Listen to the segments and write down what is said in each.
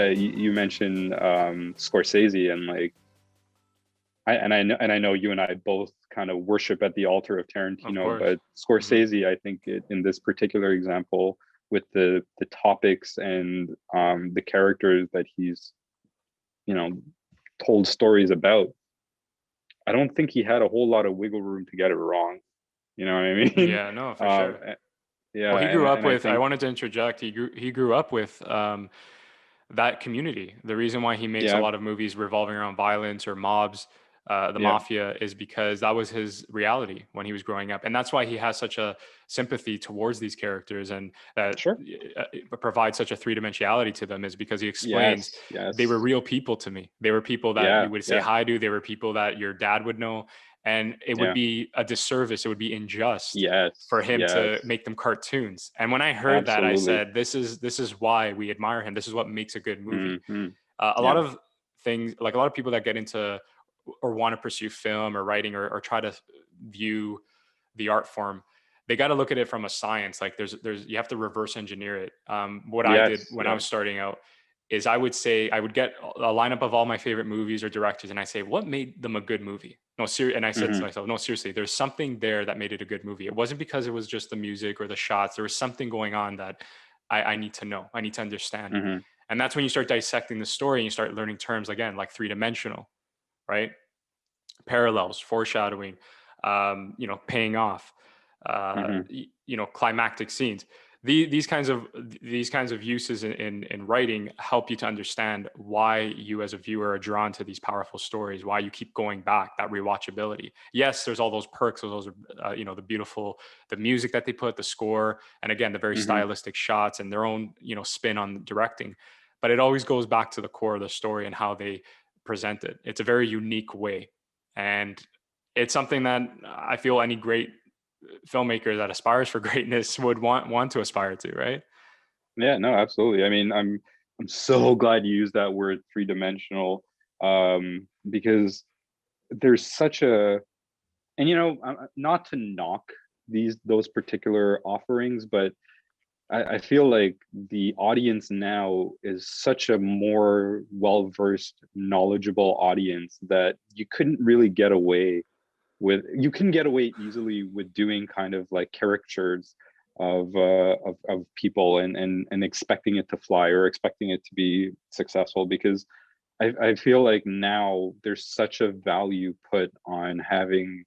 you mentioned Scorsese, and like I know you and I both kind of worship at the altar of Of Tarantino, course. but Scorsese, I think in this particular example, with the topics and the characters that he's, you know, told stories about, I don't think he had a whole lot of wiggle room to get it wrong. You know what I mean? Yeah, no, for um, sure. yeah, Well, he grew up and I with, I think wanted to interject, he grew up with that community. The reason why he makes a yeah, lot of movies revolving around violence or mobs, the yeah, mafia, is because that was his reality when he was growing up. And that's why he has such a sympathy towards these characters, and that sure, provides such a three dimensionality to them, is because he explains yes, they were yes, real people to me. They were people that yeah, you would say yeah, hi to. They were people that your dad would know. And it would yeah, be a disservice. It would be unjust for yes, him to yes, make them cartoons. And when I heard that, I absolutely. said, this is why we admire him. This is what makes a good movie. Hmm. A lot Yeah, of things, like a lot of people that get into or want to pursue film or writing, or try to view the art form, they got to look at it from a science. Like there's you have to reverse engineer it. What I did yes, when I yeah, was starting out is I would say I would get a lineup of all my favorite movies or directors, and I say, what made them a good movie? No, and I said to hmm, myself, no, seriously, there's something there that made it a good movie. It wasn't because it was just the music or the shots. There was something going on that I need to know. I need to understand. hmm, And that's when you start dissecting the story and you start learning terms again, like three dimensional, right? Parallels, foreshadowing, paying off, hmm. climactic scenes. These kinds of uses in writing help you to understand why you as a viewer are drawn to these powerful stories, why you keep going back, that rewatchability. Yes, there's all those perks, those the beautiful, the music that they put, the score, and again the very Hmm. stylistic shots and their own spin on directing. But it always goes back to the core of the story and how they present it. It's a very unique way, and it's something that I feel any great filmmaker that aspires for greatness would want to aspire to, right? Yeah, no, absolutely. I mean, I'm so glad you used that word three dimensional, because there's such a, and not to knock those particular offerings, but I feel like the audience now is such a more well-versed, knowledgeable audience that you couldn't get away easily with doing kind of like caricatures of people, and expecting it to fly or expecting it to be successful, because I feel like now there's such a value put on having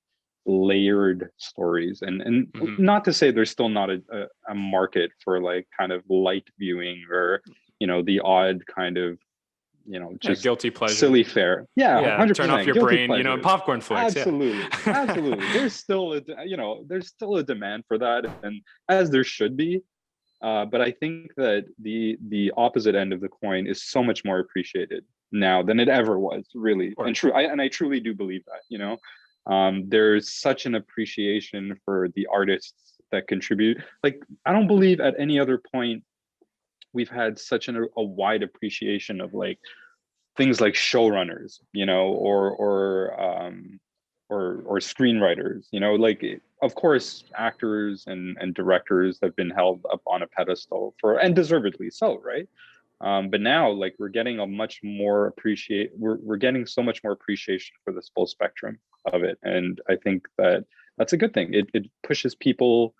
layered stories, and Hmm. not to say there's still not a market for like kind of light viewing, or the odd kind of Yeah, just guilty pleasure. silly fare. Yeah, Yeah, turn off 100% your guilty brain. pleasures. Popcorn flicks. Yeah. Absolutely, absolutely. There's still a demand for that, and as there should be. But I think that the opposite end of the coin is so much more appreciated now than it ever was, Of really, and course. true. I truly do believe that. There's such an appreciation for the artists that contribute. Like, I don't believe at any other point we've had such a wide appreciation of like things like showrunners, or screenwriters, like, of course actors and directors have been held up on a pedestal, and deservedly so, right? But now, like, we're getting so much more appreciation for this full spectrum of it, and I think that that's a good thing. It pushes people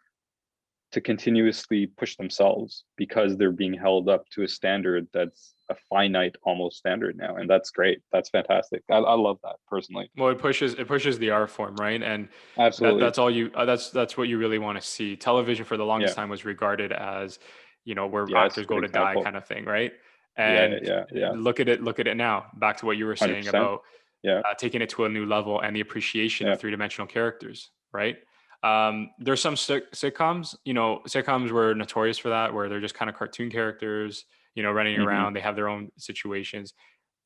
to continuously push themselves, because they're being held up to a standard that's a finite almost standard now, and that's great. That's fantastic. I love that personally. Well, it pushes the art form, right? And Absolutely. that's all you that's what you really want to see. Television for the longest Yeah. time was regarded as, where Yes, actors good go to die example. kind of thing, right? Yeah, And yeah, yeah. look at it now. Back to what you were saying 100%. about Yeah, taking it to a new level and the appreciation yeah. of three-dimensional characters, right? There's some sitcoms, sitcoms were notorious for that, where they're just kind of cartoon characters, running Hmm. around. They have their own situations.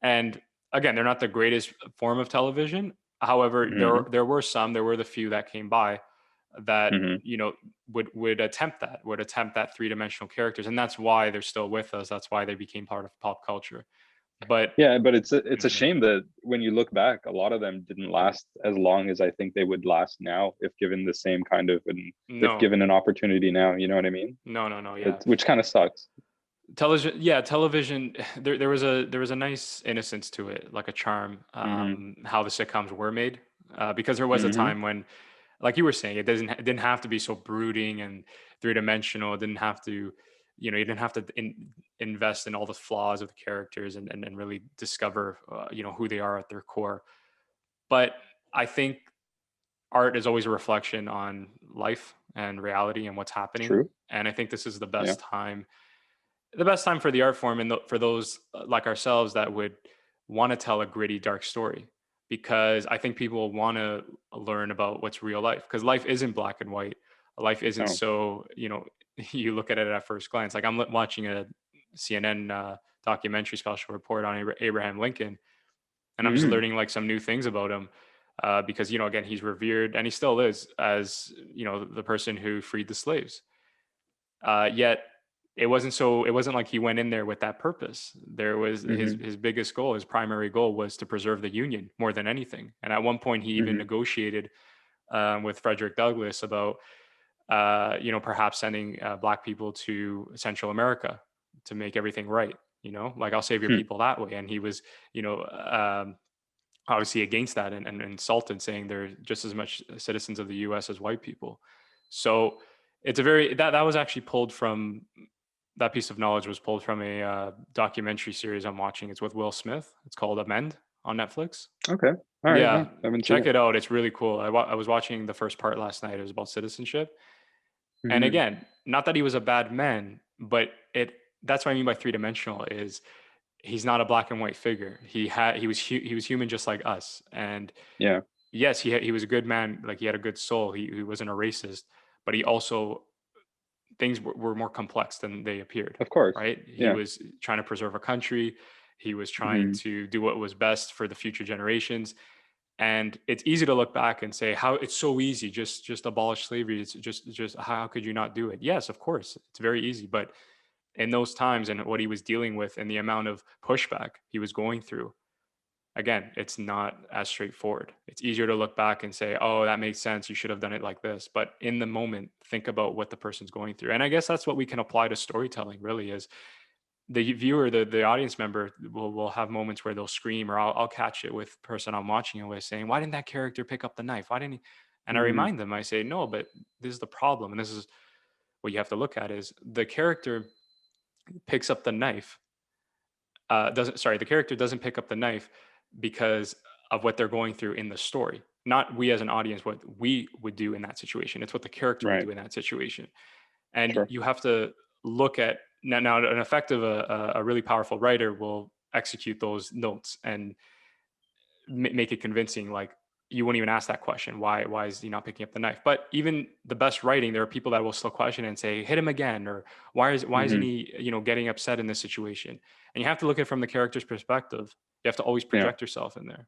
And again, they're not the greatest form of television. However, Hmm. there were the few that came by that, Hmm. would attempt that three-dimensional characters. And that's why they're still with us. That's why they became part of pop culture. But Yeah, but it's a mhm, shame that when you look back, a lot of them didn't last as long as I think they would last now, if given the same kind of, and if no, given an opportunity now. You know what I mean? no, no, no, yeah. Which kind of sucks. Television, yeah, television. There was a nice innocence to it, like a charm. Hmm. How the sitcoms were made, because there was a Hmm. time when, like you were saying, it didn't have to be so brooding and three dimensional. It didn't have to, you didn't have to invest in all the flaws of the characters and really discover, who they are at their core. But I think art is always a reflection on life and reality and what's happening. True. And I think this is Yeah. the best time for the art form, and for those like ourselves that would want to tell a gritty, dark story, because I think people want to learn about what's real life, because life isn't black and white. Life isn't No. so, you look at it at first glance. Like I'm watching a CNN documentary special report on Abraham Lincoln, and I'm just Hmm. learning like some new things about him. Because again, he's revered, and he still is, as the person who freed the slaves. Yet it wasn't like he went in there with that purpose. There was his Hmm. his biggest goal, his primary goal was to preserve the Union more than anything. And at one point, he even Hmm. negotiated with Frederick Douglass about perhaps sending black people to Central America to make everything right. Like, I'll save your Hmm. people that way. And he was, obviously against that, and insulted, saying they're just as much citizens of the U.S. as white people. So it's a very that was actually pulled from that piece of knowledge was pulled from a documentary series I'm watching. It's with Will Smith. It's called Amend on Netflix. Okay. All right. Yeah, No, I haven't seen check it. it out. It's really cool. I was watching the first part last night. It was about citizenship. And Hmm. again, not that he was a bad man, but that's what I mean by three dimensional is he's not a black and white figure. He was human just like us. And Yeah. yes, he was a good man. Like, he had a good soul. He wasn't a racist, but he also, things were more complex than they appeared, Of course. right? He Yeah. was trying to preserve a country. He was trying Hmm. to do what was best for the future generations. And it's easy to look back and say how it's so easy, just abolish slavery. It's just how could you not do it? Yes, of course, it's very easy. But in those times and what he was dealing with and the amount of pushback he was going through, again, it's not as straightforward. It's easier to look back and say, oh, that makes sense, you should have done it like this. But in the moment, think about what the person's going through. And I guess that's what we can apply to storytelling, really, is the viewer, the audience member will have moments where they'll scream, or I'll catch it with the person I'm watching it with saying, why didn't that character pick up the knife? Why didn't he? And I Hmm. remind them, I say, no, but this is the problem. And this is what you have to look at is the character picks up the knife. Doesn't sorry, the character doesn't pick up the knife because of what they're going through in the story. Not we as an audience, what we would do in that situation. It's what the character would Right. do in that situation. And Sure. you have to look at now an effective, a really powerful writer will execute those notes and make it convincing. Like, you wouldn't even ask that question. Why is he not picking up the knife? But even the best writing, there are people that will still question and say, hit him again, or why isn't Hmm. he, getting upset in this situation? And you have to look at it from the character's perspective. You have to always Yeah. project yourself in there.